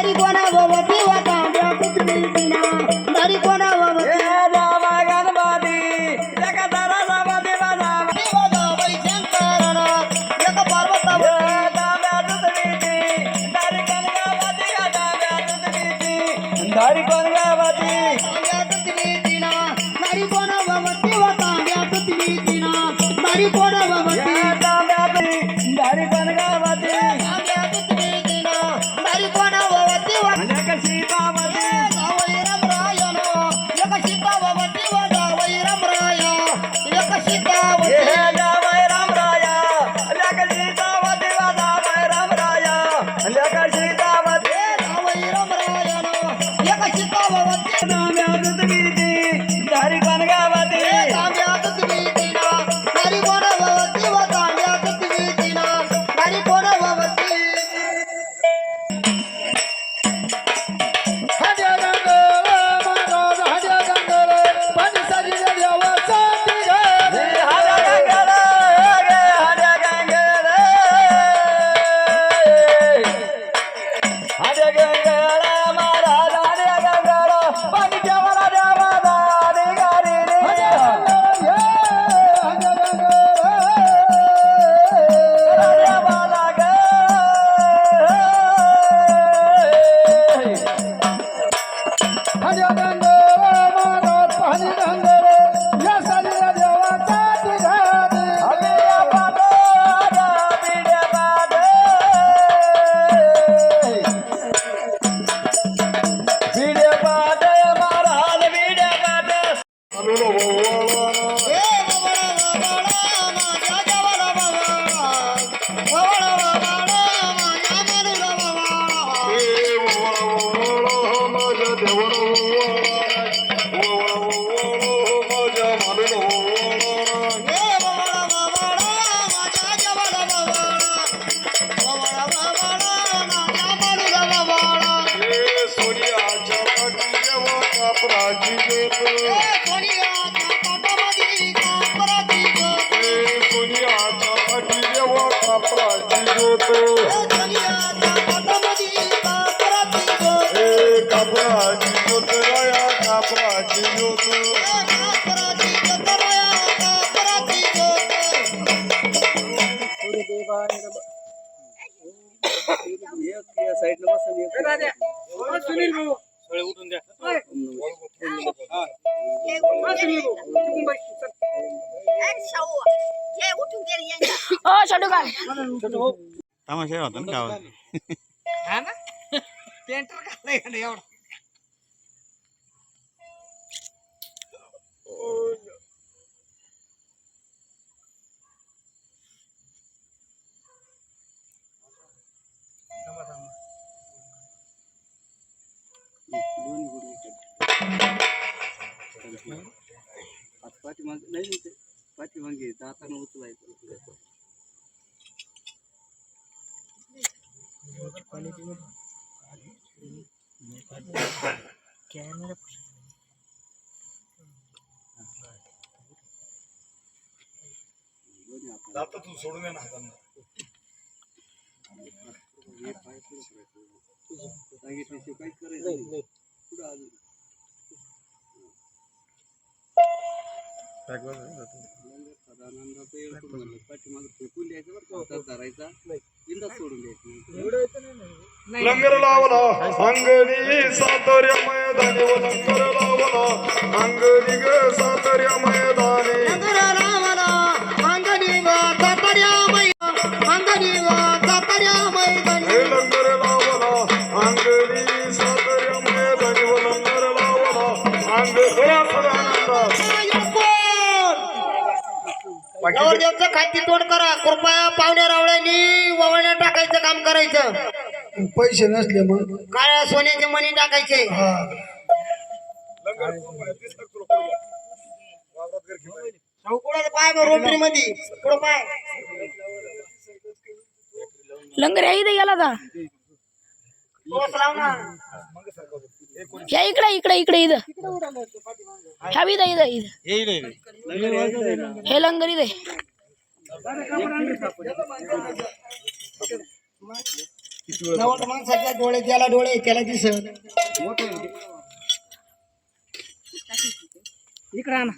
दारी कोणा भवती व तांब्या तुतलीना दारी कोणा भवती रामा गणपती एका दराजामध्ये वाजावती वै शंकरना एक पार्वती दाम्या तुतलीची दारी कनगावती दाम्या तुतलीची दारी कनगावती तांब्या तुतलीना दारी कोणा भवती व तांब्या तुतलीना दारी कोणा भवती दाम्या दारी कनगावती तांब्या तुतलीना दारी कोणा भवती व अनेक सीतावती जावई रामरायनो एक सीता भवती व जावई रामराय एक सीतावती हे जावई रामराया लेक सीतावती वाजावई रामराया लेक सीतावती जावई रामरायनो एक सीता भवती दाम्या तुतलीची दारी कनगावती तांब्या तुतलीना दारी कोणा भवती व तांब्या तुतलीना दारी कोणा भवती तमाशा होता ना गावात हा ना पेंटर घालाय का नाही एवढा पाठीमागे नाही ते पाठीमागे दातानं उचलायचं कॅमेरा तू सोडून ना हातांना सांगितल्याशिवाय काहीच करायचं नाही पुढं आलं सदानंदाचं येळ करून म्हणलं पाठीमागं फेकून द्यायचं बरं का हातात धरायचा बिंदास सोडून द्यायचं लंगर लावला अंगणी साताऱ्या मैदानी व लंगर लावला अंगणी ग साताऱ्या मैदानी हे लंगर लावला अंगणी साताऱ्या मैदानी व लंगर लावला अंग सदानंदा नवरदेवचं खाती तोड करा कृपया पाहुण्या रावळ्यांनी ववळण्या टाकायचं काम करायचं पैसे नसले मग काळ्या सोन्याचे मणी टाकायचे चौकोळ्यात पाय रोटरी मध्ये पुढं पाय लंगर या इथे गेला का तोच लाव ना या इकडे इकडे इकडे इथं ह्या इथं इथं इथं हे लंगर इथे नवट माणसाच्या डोळे त्याला दिसत इकडे आणा